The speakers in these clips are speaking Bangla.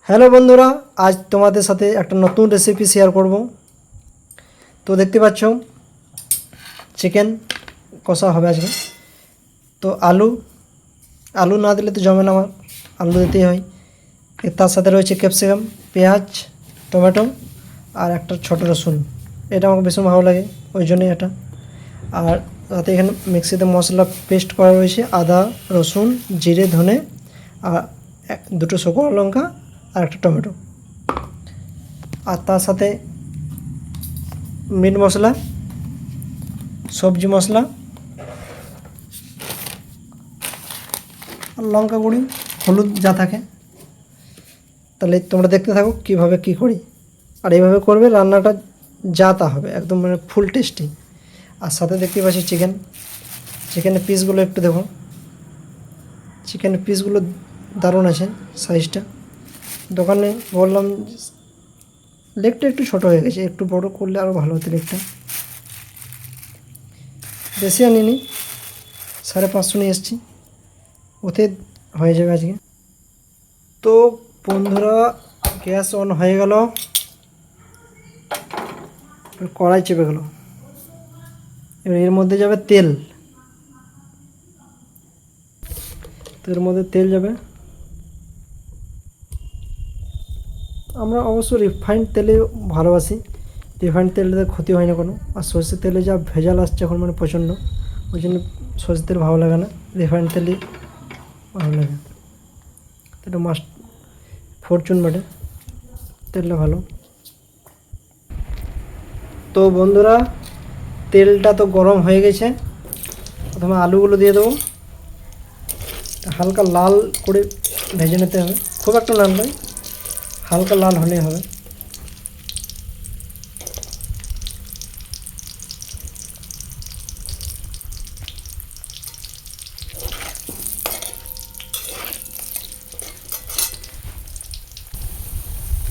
হ্যালো বন্ধুরা, আজ তোমাদের সাথে একটা নতুন রেসিপি শেয়ার করব। তো দেখতে পাচ্ছ চিকেন কষা হবে আজকে। তো আলু আলু না দিলে তো জমে না, আমার আলু দিতেই হয়। তার সাথে রয়েছে ক্যাপসিকাম, পেঁয়াজ, টমেটো আর একটা ছোট রসুন। এটা আমাকে ভীষণ ভালো লাগে, ওই জন্যই এটা। আর তাতে এখানে মিক্সিতে মশলা পেস্ট করা রয়েছে, আদা, রসুন, জিরে, ধনে আর দুটো শুকনো লঙ্কা আর একটা টমেটো। আর তার সাথে মিট মশলা, সবজি মশলা আর লঙ্কা গুঁড়ি, হলুদ যা থাকে। তাহলে তোমরা দেখতে থাকো কীভাবে কী করি। আর এইভাবে করবে, রান্নাটা যা তা হবে, একদম মানে ফুল টেস্টি। আর সাথে দেখতে পাচ্ছি চিকেনের পিসগুলো একটু দেখো। চিকেনের পিসগুলো দারুণ আছে সাইজটা। দোকানে বললাম লেগটা একটু ছোটো হয়ে গেছে, একটু বড় করলে আরও ভালো হতো লেগটা। বেশি আনিনি, 550 নিয়ে এসেছি, ওতে হয়ে যাবে আজকে। তো বন্ধুরা, গ্যাস অন হয়ে গেল, কড়াই চেপে গেল। এবার এর মধ্যে যাবে তেল। তো এর মধ্যে তেল যাবে। আমরা অবশ্য রিফাইন্ড তেলে ভালোবাসি, রিফাইন্ড তেলটাতে ক্ষতি হয় না কোনো। আর সর্ষের তেলে যা ভেজাল আসছে এখন মানে প্রচণ্ড, ওই জন্য সর্ষের তেল ভালো লাগে না, রিফাইন্ড তেলই ভালো লাগে। এটা মাস্ট ফরচুন বাটে তেলটা ভালো। তো বন্ধুরা, তেলটা তো গরম হয়ে গেছে। প্রথমে আলুগুলো দিয়ে দেবো, হালকা লাল করে ভেজে নিতে হবে, খুব একটা লাল নয়, হালকা লাল হলেই হবে।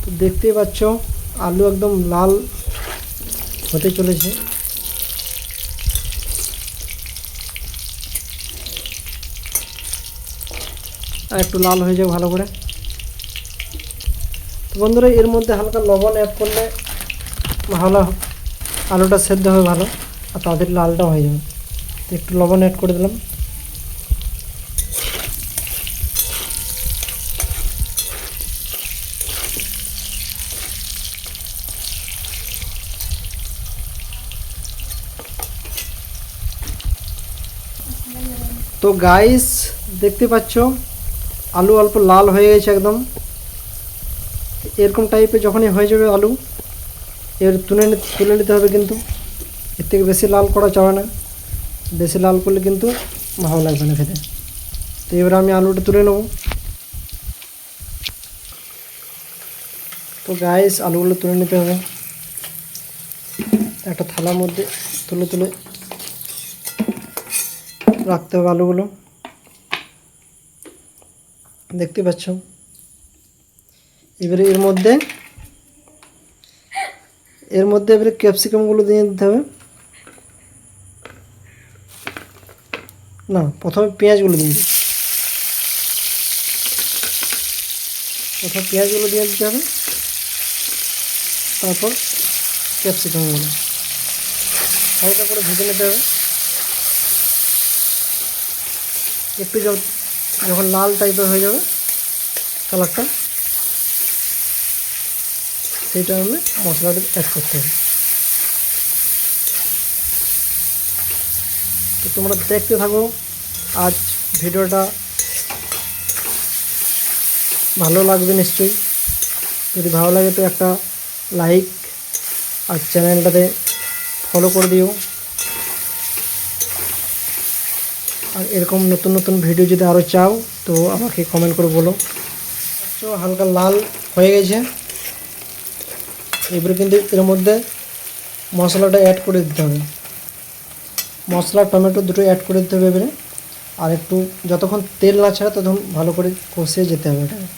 তো দেখতেই পাচ্ছ আলু একদম লাল হতে চলেছে। আর একটু লাল হয়ে যাবে ভালো করে। তো বন্ধুরা, এর মধ্যে হালকা লবণ অ্যাড করলে ভালো, আলুটা সেদ্ধ হবে ভালো আর তাদের লালটা হয়ে যাবে। তো একটু লবণ অ্যাড করে দিলাম। তো গাইস, দেখতে পাচ্ছ আলু অল্প লাল হয়ে গেছে একদম। এরকম টাইপের যখনই হয়ে যাবে আলু, এর তুলে নিতে হবে। কিন্তু এর থেকে বেশি লাল করা যাবে না, বেশি লাল করলে কিন্তু ভালো লাগবে না খেতে। তো এবার আমি আলুটা তুলে নেব। তো গাইস, আলুগুলো তুলে নিতে হবে, একটা থালার মধ্যে তুলে তুলে রাখতে হবে আলুগুলো। দেখতে পাচ্ছ, এবারে এর মধ্যে এবারে ক্যাপসিকামগুলো দিয়ে দিতে হবে। না, প্রথমে পেঁয়াজগুলো দিয়ে দিই, প্রথমে পেঁয়াজগুলো দিয়ে দিতে হবে, তারপর ক্যাপসিকামগুলো হালকা করে ভেজে নিতে হবে। একটু যখন লাল টাইপের হয়ে যাবে কালারটা, সেই টাইমে মশলাটা অ্যাড করতে হবে। তো তোমরা দেখতে থাকো, আজ ভিডিওটা ভালো লাগবে নিশ্চয়ই। যদি ভালো লাগে তো একটা লাইক আর চ্যানেলটাতে ফলো করে দিও। আর এরকম নতুন নতুন ভিডিও যদি আরও চাও তো আমাকে কমেন্ট করে বলো। তো হালকা লাল হয়ে গেছে, এবারে কিন্তু এর মধ্যে মশলাটা অ্যাড করে দিতে হবে। মশলা টমেটো দুটো অ্যাড করে দিতে হবে এবারে। আর একটু যতক্ষণ তেল না ছাড়ে ততক্ষণ ভালো করে কষিয়ে যেতে হবে এটাকে।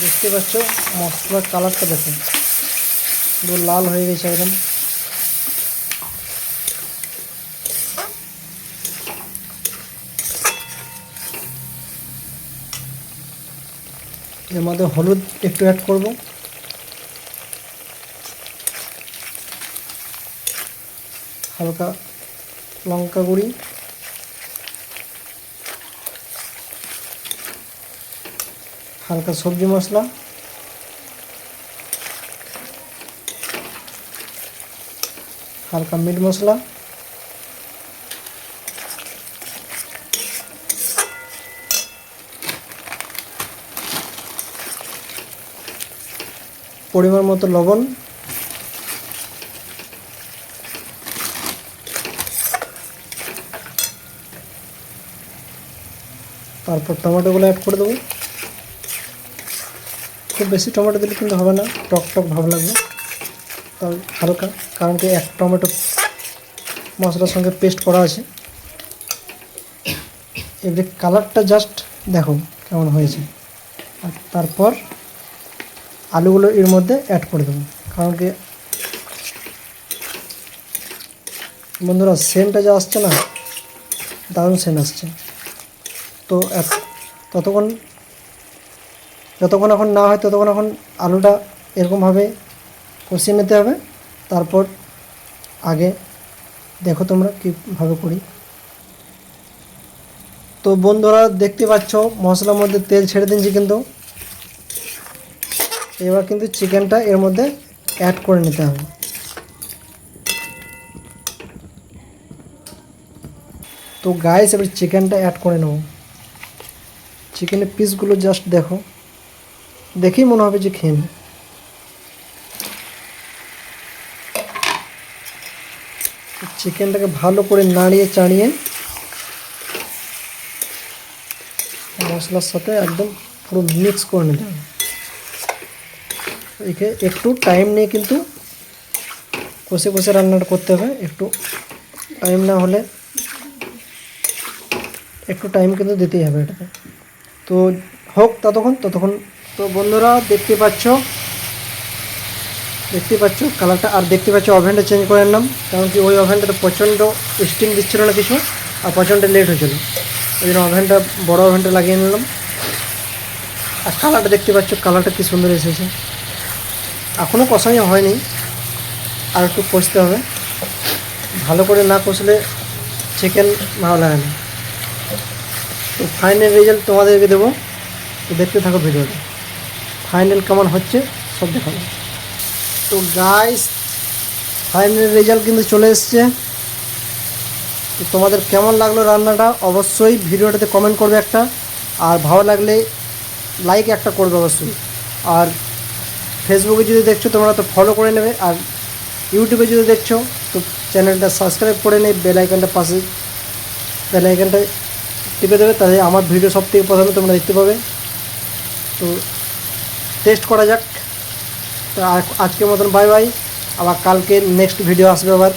দেখতে পাচ্ছ মশলার কালারটা দেখো, পুরো লাল হয়ে গেছে একদম। এর মধ্যে হলুদ একটু অ্যাড করব, হালকা লঙ্কা গুঁড়ি, হালকা সবজি মশলা, হালকা মিট মশলা, পরিমাণ মতো লবণ, তারপর টমেটোগুলো অ্যাড করে দেবো। খুব বেশি টমেটো দিলে কিন্তু হবে না, টক টক ভাব লাগবে, তাই হালকা, কারণ কি এক টমেটো মশলার সঙ্গে পেস্ট করা আছে। এবারে কালারটা জাস্ট দেখো কেমন হয়েছে। আর তারপর আলুগুলো এর মধ্যে অ্যাড করে দেবো, কারণ কি বন্ধুরা সেন্টটা যা আসছে না, দারুণ সেন্ট আসছে। তো যতক্ষণ এখন না হয় ততক্ষণ এখন আলুটা এরকমভাবে কষিয়ে নিতে হবে। তারপর আগে দেখো তোমরা কীভাবে করি। তো বন্ধুরা দেখতে পাচ্ছ মশলার মধ্যে তেল ছেড়ে দিয়েছি, কিন্তু এবার কিন্তু চিকেনটা এর মধ্যে অ্যাড করে নিতে হবে। তো গাইস এবার চিকেনটা অ্যাড করে নেব। চিকেনের পিসগুলো জাস্ট দেখো, দেখেই মনে হবে যে খেয়ে নিই। চিকেনটাকে ভালো করে নাড়িয়ে চাড়িয়ে মশলার সাথে একদম পুরো মিক্স করে নিতে হবে। একে একটু টাইম নিয়ে কিন্তু কষে কষে রান্নাটা করতে হবে। একটু টাইম না হলে একটু টাইম কিন্তু দিতেই হবে এটাকে। তো হোক ততক্ষণ। তো বন্ধুরা দেখতে পাচ্ছ কালারটা, আর দেখতে পাচ্ছ ওভেনটা চেঞ্জ করে নিলাম, কারণ কি ওই ওভেনটাতে প্রচণ্ড স্টিম দিচ্ছিল না কিছু, আর প্রচণ্ড লেট হয়েছিল, ওই জন্য ওভেনটা বড়ো ওভেনটা লাগিয়ে নিলাম। আর কালারটা দেখতে পাচ্ছ, কালারটা কী সুন্দর এসেছে। এখনও কষাই হয়নি, আর একটু কষতে হবে। ভালো করে না কষলে চিকেন ভালো লাগে না। তো ফাইনাল রেজাল্ট তোমাদেরকে দেবো, তো দেখতে থাকো ভিডিওটা, ফাইনাল কেমন হচ্ছে সব দেখাবো। তো গাইস ফাইনাল রেজাল্ট কিন্তু চলে এসছে। তো তোমাদের কেমন লাগলো রান্নাটা অবশ্যই ভিডিওটাতে কমেন্ট করবে একটা, আর ভালো লাগলে লাইক একটা করবে অবশ্যই। আর ফেসবুকে যদি দেখছো তোমরা তো ফলো করে নেবে, আর ইউটিউবে যদি দেখছো তো চ্যানেলটা সাবস্ক্রাইব করে নেবে, বেল আইকনটা টিপে দেবে, তাহলে আমার ভিডিও সব থেকে প্রথমে তোমরা দেখতে পাবে। তো টেস্ট করা যাক। তো আজকের মতন বাই বাই, আবার কালকে নেক্সট ভিডিও আসবে আবার।